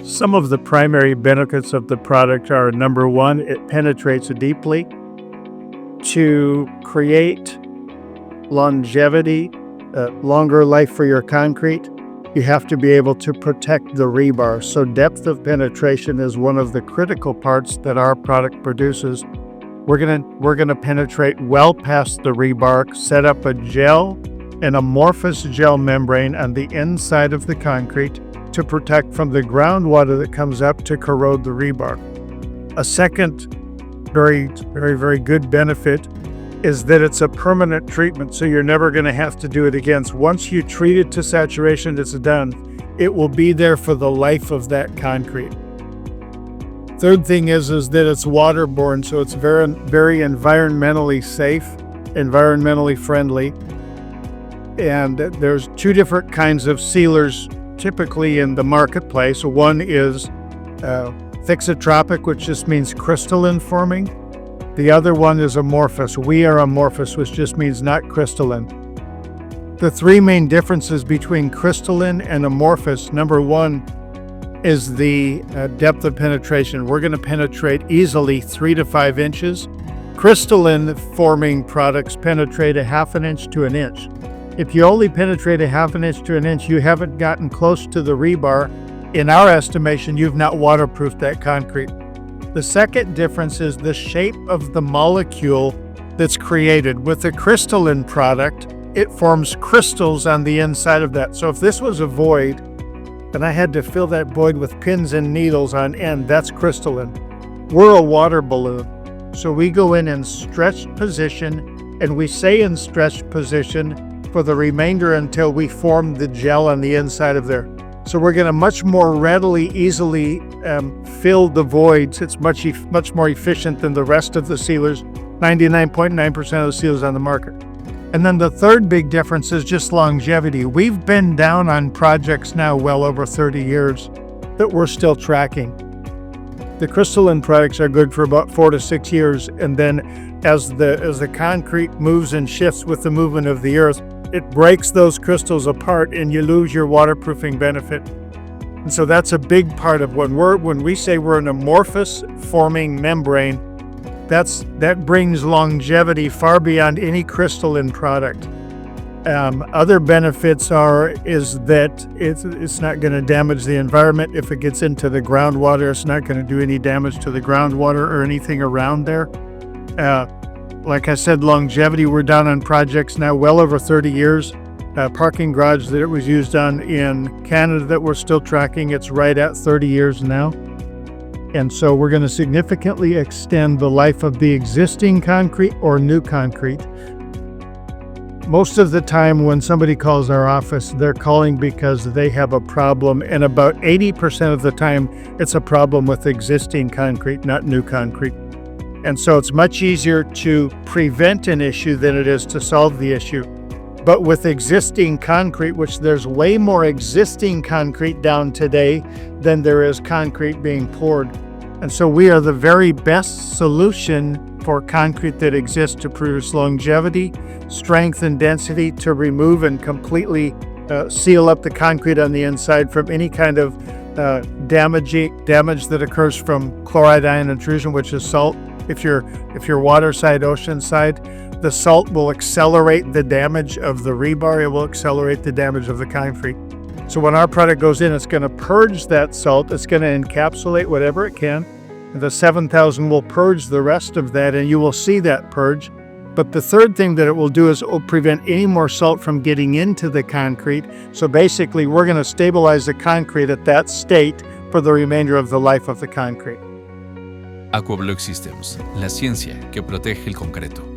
Some of the primary benefits of the product are, number one, it penetrates deeply. To create longevity, longer life for your concrete, you have to be able to protect the rebar. So depth of penetration is one of the critical parts that our product produces. We're gonna penetrate well past the rebar, set up a gel, an amorphous gel membrane on the inside of the concrete to protect from the groundwater that comes up to corrode the rebar. A second very good benefit is that it's a permanent treatment, so you're never going to have to do it again. So once you treat it to saturation, it's done. It will be there for the life of that concrete. Third thing is that it's waterborne, so it's very environmentally safe, environmentally friendly. And there's two different kinds of sealers typically in the marketplace. One is thixotropic, which just means crystalline forming. The other one is amorphous. We are amorphous, which just means not crystalline. The three main differences between crystalline and amorphous, number one, is the depth of penetration. We're going to penetrate easily 3 to 5 inches. Crystalline forming products penetrate 1/2 inch to 1 inch. If you only penetrate 1/2 inch to 1 inch, you haven't gotten close to the rebar. In our estimation, you've not waterproofed that concrete. The second difference is the shape of the molecule that's created. With a crystalline product, it forms crystals on the inside of that. So if this was a void, and I had to fill that void with pins and needles on end, that's crystalline. We're a water balloon. So we go in stretched position, and we stay in stretched position for the remainder until we form the gel on the inside of there. So we're going to much more readily, easily fill the voids. It's much more efficient than the rest of the sealers, 99.9% of the sealers on the market. And then the third big difference is just longevity. We've been down on projects now well over 30 years that we're still tracking. The crystalline products are good for about 4 to 6 years, and then as the concrete moves and shifts with the movement of the earth, it breaks those crystals apart and you lose your waterproofing benefit. And so that's a big part of when we say we're an amorphous forming membrane, that brings longevity far beyond any crystalline product. Other benefits is that it's not going to damage the environment. If it gets into the groundwater, it's not going to do any damage to the groundwater or anything around there. Like I said, longevity, we're down on projects now well over 30 years. Parking garage that it was used on in Canada that we're still tracking, it's right at 30 years now. And so we're going to significantly extend the life of the existing concrete or new concrete. Most of the time when somebody calls our office, they're calling because they have a problem, and about 80% of the time it's a problem with existing concrete, not new concrete. And so it's much easier to prevent an issue than it is to solve the issue. But with existing concrete, which there's way more existing concrete down today than there is concrete being poured. And so we are the very best solution for concrete that exists to produce longevity, strength, and density, to remove and completely seal up the concrete on the inside from any kind of damage that occurs from chloride ion intrusion, which is salt. If you're water side, ocean side, the salt will accelerate the damage of the rebar. It will accelerate the damage of the concrete. So when our product goes in, it's going to purge that salt. It's going to encapsulate whatever it can. The 7000 will purge the rest of that, and you will see that purge. But the third thing that it will do is it will prevent any more salt from getting into the concrete. So basically, we're going to stabilize the concrete at that state for the remainder of the life of the concrete. AQURON Systems, la ciencia que protege el concreto.